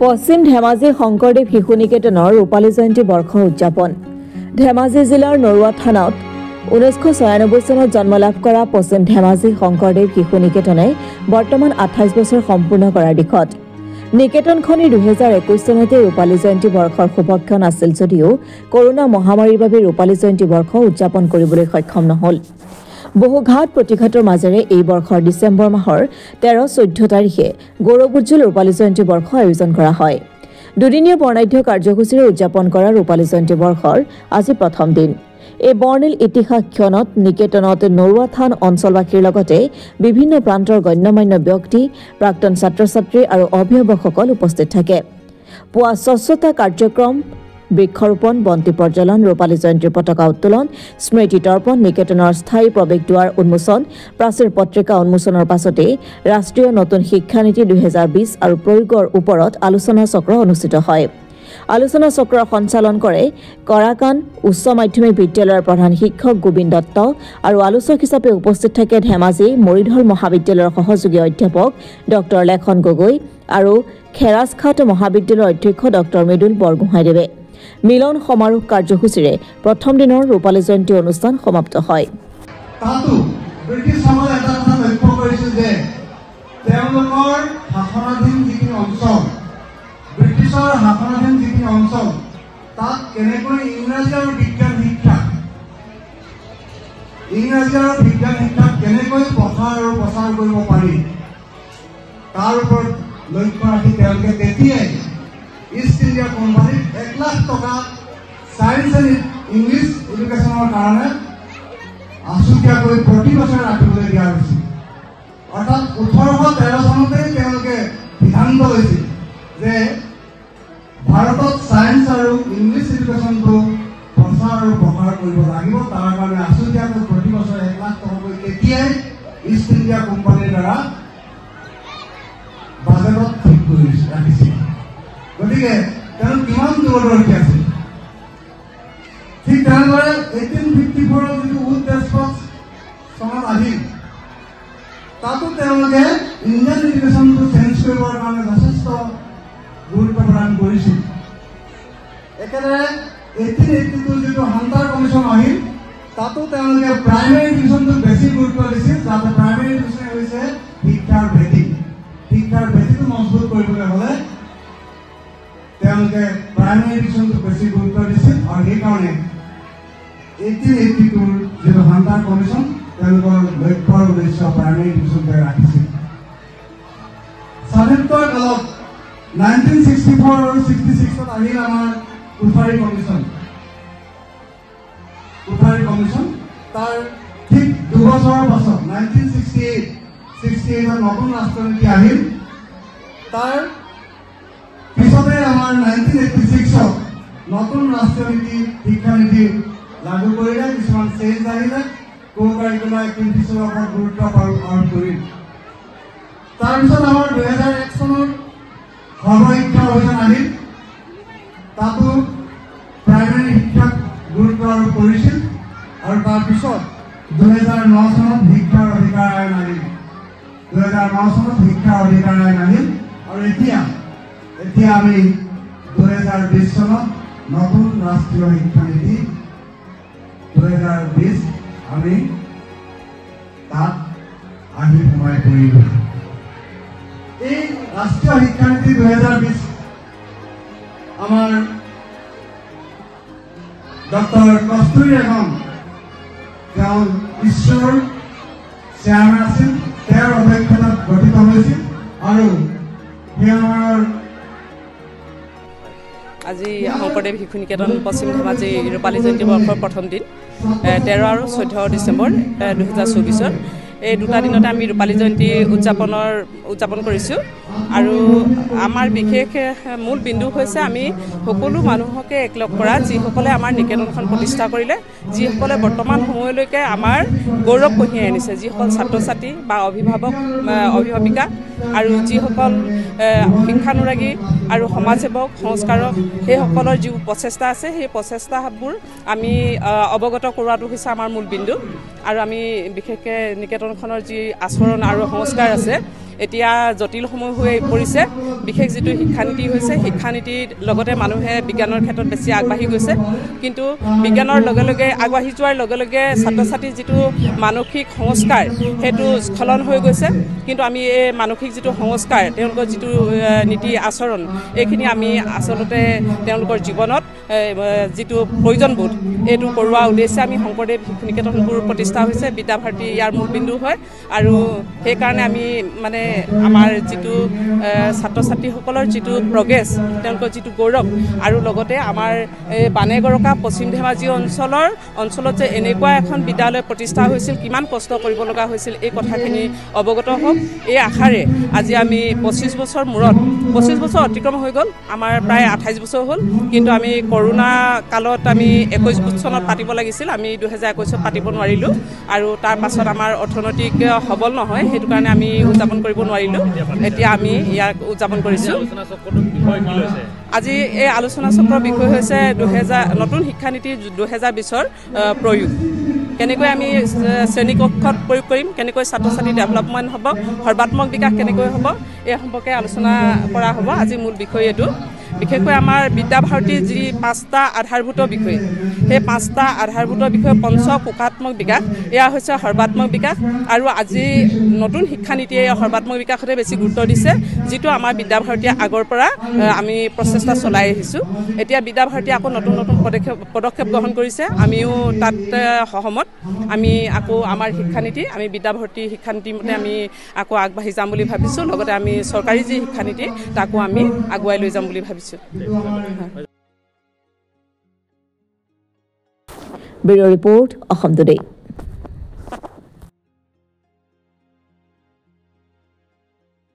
পশ্চিম ধেমাজি শংকৰদেৱ শিশু নিকেতনৰ ৰূপালী জয়ন্তী বৰ্ষ উদযাপন। ধেমাজি জিলাৰ নৰুৱা থানাত 1996 চনত জন্মলাভ কৰা পশ্চিম ধেমাজি শংকৰদেৱ শিশু নিকেতনে বৰ্তমান 28 বছৰ সম্পূৰ্ণ কৰাৰ দিশত। নিকেতনখনে 2021 চনতে ৰূপালী জয়ন্তী বৰ্ষৰ শুভক্ষণ আছিল যদিও কৰোনা মহামাৰীৰ বাবে ৰূপালী জয়ন্তী বৰ্ষ উদযাপন কৰিবলৈ সক্ষম নহল। বহু ঘাট প্ৰতিঘাতৰ মাজেৰে এই বৰ্ষৰ ডিচেম্বৰ মাহৰ 13-14 তাৰিখে গৌৰৱোজ্জ্বল ৰূপালী জয়ন্তী বৰ্ষ আয়োজন কৰা হয়। দুদিনীয়া বৰ্ণাঢ্য কাৰ্যসূচীৰে উদযাপন কৰা ৰূপালী জয়ন্তী বৰ্ষৰ আজি প্ৰথম দিন। এই বৰ্ণিল ইতিহাস ক্ষণত নিকেতনত নৰুৱা থান অঞ্চলবাসীৰ লগতে বিভিন্ন প্ৰান্তৰ গণ্যমান্য ব্যক্তি, প্ৰাক্তন ছাত্ৰ ছাত্ৰী আৰু অভিভাৱকসকল উপস্থিত থাকে। পুৱা স্বচ্ছতা কাৰ্যক্ৰম, বৃক্ষৰোপণ, বন্তি প্ৰজ্বলন, ৰূপালী জয়ন্তীৰ পতাকা উত্তোলন, স্মৃতি তৰ্পণ, নিকেতনৰ স্থায়ী প্ৰৱেশদ্বাৰ উন্মোচন, প্ৰাচীৰ পত্ৰিকা উন্মোচনৰ পাছতে ৰাষ্ট্ৰীয় নতুন শিক্ষানীতি 2020 আৰু প্ৰয়োগৰ ওপৰত আলোচনা চক্ৰ অনুষ্ঠিত হয়। আলোচনা চক্ৰৰ সঞ্চালন কৰে কৰাকান উচ্চ মাধ্যমিক বিদ্যালয়ৰ প্ৰধান শিক্ষক গোবিন্দ দত্ত আৰু আলোচক হিচাপে উপস্থিত থাকে ধেমাজি মৰিধল মহাবিদ্যালয়ৰ সহযোগী অধ্যাপক ডক্টৰ লেখন গগৈ আৰু খেৰাজখাট মহাবিদ্যালয়ৰ অধ্যক্ষ ডক্টৰ মৃদুল বৰগোহাঁইদেৱে। মিলন সমাৰোহ কাৰ্যসূচীৰে প্ৰথম দিনৰ ৰূপালী জয়ন্তী অনুষ্ঠান সমাপ্ত হয়। ব্ৰিটিছৰ শাসনাধীন যিখিনি অঞ্চল তাত কেনেকৈ ইংৰাজী আৰু বিজ্ঞান শিক্ষা কেনেকৈ প্ৰসাৰ আৰু প্ৰচাৰ কৰিব পাৰি তাৰ ওপৰত লক্ষ্য ৰাখি তেওঁলোকে তেতিয়াই ইষ্ট ইণ্ডিয়া কোম্পানীক 1 লাখ টকা ছায়েন্স এণ্ড ইংলিছ এডুকেশ্যনৰ কাৰণে আছুতীয়াকৈ প্ৰতি বছৰে ৰাখিবলৈ দিয়া হৈছিল। অৰ্থাৎ 1813 চনতে তেওঁলোকে সিদ্ধান্ত লৈছিল যে ভাৰতত ছায়েন্স আৰু ইংলিছ এডুকেশ্যনটো প্ৰচাৰ আৰু প্ৰসাৰ কৰিব লাগিব। তাৰ কাৰণে আছুতীয়াকৈ প্ৰতি বছৰে 1 লাখ টকাকৈ তেতিয়াই ইষ্ট ইণ্ডিয়া কোম্পানীৰ দ্বাৰা বাজেটত ঠিক কৰি ৰাখিছিল। গতিকে তেওঁ কিমান দূৰদৰ্শী আছিল। ঠিক তেনেদৰে 1854 যিটো উদ্দেশ্যত চনত আহিল তাতো তেওঁলোকে ইণ্ডিয়ান এডুকেশ্যনটো চেঞ্জ কৰিবৰ কাৰণে যথেষ্ট গুৰুত্ব প্ৰদান কৰিছিল। একেদৰে 1882 যিটো হাণ্টাৰ কমিশ্যন আহিল তাতো তেওঁলোকে প্ৰাইমেৰী এডুকেশ্যনটো বেছি গুৰুত্ব দিছিল, যাতে প্ৰাইমেৰী এডুকেশ্যন হৈছে শিক্ষাৰ ভেটি। শিক্ষাৰ ভেটিটো মজবুত কৰিবলৈ হ'লে তেওঁলোকে প্ৰাইমেৰী এডুকেশ্যনটো বেছি গুৰুত্ব দিছিল আৰু সেইকাৰণে 1882 যিটো হাণ্টাৰ কমিশ্যন তেওঁলোকৰ লক্ষ্যৰ উদ্দেশ্য প্ৰাইমেৰী এডুকেশ্যনকে ৰাখিছিল। স্বাধীনতাৰ কালত 1964 আৰু 66 আহিল আমাৰ কুঠাৰী কমিশ্যন। তাৰ ঠিক 2 বছৰৰ পাছত 1968 নতুন ৰাষ্ট্ৰনীতি আহিল। তাৰ পিছতে আমাৰ 1986 নতুন ৰাষ্ট্ৰনীতি শিক্ষানীতি লাগু কৰিলে, কিছুমান চেঞ্জ আহিলে, কো-কাৰিকুলাৰ এক্টিভিটিছৰ ওপৰত গুৰুত্ব আৰোপ কৰিল। তাৰপিছত আমাৰ 2001 চনত সৰ্বশিক্ষা অভিযান আহিল, তাতো প্ৰাইমেৰী শিক্ষাক গুৰুত্ব আৰোপ কৰিছিল আৰু তাৰপিছত 2009 চনত শিক্ষাৰ অধিকাৰ আইন আহিল। 2009 চনত শিক্ষাৰ অধিকাৰ আইন আহিল আৰু এতিয়া আমি 2020 চনত নতুন ৰাষ্ট্ৰীয় শিক্ষানীতি 2020 আমি তাত আহি সোমাই পৰিলোঁ। এই ৰাষ্ট্ৰীয় শিক্ষানীতি 2020 আমাৰ ডক্টৰ কস্তুৰী ৰেগন তেওঁ ঈশ্বৰৰ চেয়াৰমেন আছিল, তেওঁৰ অধ্যক্ষতাত গঠিত হৈছিল আৰু সেই সময়ৰ আজি শংকৰদেৱ শিশু নিকেতন পশ্চিম ধেমাজি ৰূপালী জয়ন্তী বৰ্ষৰ প্ৰথম দিন 13 আৰু 14 ডিচেম্বৰ 2024। এই দুটা দিনতে আমি ৰূপালী জয়ন্তী উদযাপন কৰিছোঁ আৰু আমাৰ বিশেষ মূল বিন্দু হৈছে আমি সকলো মানুহকে একলগ কৰা, যিসকলে আমাৰ নিকেতনখন প্ৰতিষ্ঠা কৰিলে, যিসকলে বৰ্তমান সময়লৈকে আমাৰ গৌৰৱ কঢ়িয়াই আনিছে, যিসকল ছাত্ৰ ছাত্ৰী বা অভিভাৱিকা আৰু যিসকল শিক্ষানুৰাগী আৰু সমাজসেৱক সংস্কাৰক, সেইসকলৰ যি প্ৰচেষ্টা আছে সেই প্ৰচেষ্টাবোৰ আমি অৱগত কৰোৱাটো হৈছে আমাৰ মূল বিন্দু। আৰু আমি বিশেষকৈ নিকেতনখনৰ যি আচৰণ আৰু সংস্কাৰ আছে এতিয়া জটিল সময় হৈ পৰিছে বিশেষ যেটো শিক্ষানীতি হৈছে শিক্ষানীতিৰ লগতে মানুহে বিজ্ঞানৰ ক্ষেত্ৰত বেছি আগবাঢ়ি গৈছে কিন্তু বিজ্ঞানৰ লগে লগে আগবাঢ়ি যোৱাৰ লগে লগে ছাত্ৰ ছাত্ৰীৰ যেটো মানসিক সংস্কাৰ হেতু স্খলন হৈ গৈছে কিন্তু আমি এই মানসিক যেটো সংস্কাৰ তেওঁলোকৰ যেটো নীতি আচৰণ এইখিনি আমি আসলতে তেওঁলোকৰ জীৱনত যেটো প্ৰয়োজনবোধ এইটো কৰোৱা উদ্দেশ্যে আমি শংকৰদেৱ শিশু নিকেতনবোৰ প্ৰতিষ্ঠা হৈছে বিদ্যাভাৰতী ইয়াৰ মূলবিন্দু হয় আৰু সেই কাৰণে আমি মানে আমাৰ যেটো ছাত্ৰ ছাত্ৰীসকলৰ যেটো প্ৰগ্ৰেছ তেওঁলোকৰ যেটো গৌৰৱ আৰু লগতে আমাৰ বানেগৰকা পশ্চিম ধেমাজি অঞ্চলত যে এনেকুৱা এখন বিদ্যালয় প্ৰতিষ্ঠা হৈছিল কিমান কষ্ট কৰিব লগা হৈছিল এই কথাখিনি অৱগত হওক এই আশাৰে আজি আমি 25 বছৰ মূৰত 25 বছৰ অতিক্ৰম হৈ গ'ল আমাৰ প্ৰায় 28 বছৰ হ'ল কিন্তু আমি কৰোনা কালত আমি 21 চনত পাতিব লাগিছিল আমি 2021 ত পাতিব নোৱাৰিলো আৰু তাৰ পাছত আমাৰ অৰ্থনৈতিক সবল নহয় হেতু কাৰণে আমি উদযাপন কৰিব নোৱাৰিলো এতিয়া আমি ইয়াক উদযাপন কৰিছো আজি এই আলোচনা চক্ৰৰ বিষয় হৈছে 2000 নতুন শিক্ষানীতি 2020 ৰ প্ৰয়োগ কেনেকৈ আমি শ্ৰেণী কক্ষত প্ৰয়োগ কৰিম কেনেকৈ ছাত্ৰ ছাত্ৰী ডেভেলপমেণ্ট হ'ব সৰ্বাত্মক বিকাশ কেনেকৈ হ'ব এই সম্পৰ্কে আলোচনা কৰা হ'ব আজি মূল বিষয় এটো বিশেষকৈ আমাৰ বিদ্যাভাৰতীৰ যি 5টা আধাৰভূত বিষয় সেই 5টা আধাৰভূত বিষয় পঞ্চ কোষাত্মক বিকাশ এয়া হৈছে সৰ্বাত্মক বিকাশ আৰু আজি নতুন শিক্ষানীতিয়ে সৰ্বাত্মক বিকাশতে বেছি গুৰুত্ব দিছে যেটো আমাৰ বিদ্যাভাৰতীয়ে আগৰ পৰা আমি প্ৰচেষ্টা চলাই আহিছো এতিয়া বিদ্যাভাৰতীয়ে আকৌ নতুন নতুন পদক্ষেপ গ্ৰহণ কৰিছে আমিও তাত সহমত আমি আকৌ আমাৰ শিক্ষানীতি আমি বিদ্যাভাৰতী শিক্ষানীতি মতে আমি আকৌ আগবাঢ়ি যাম বুলি ভাবিছো লগতে আমি চৰকাৰী যি শিক্ষানীতি তাকো আমি আগুৱাই লৈ যাম বুলি ভাবিছো Bureau Report, Assam Today.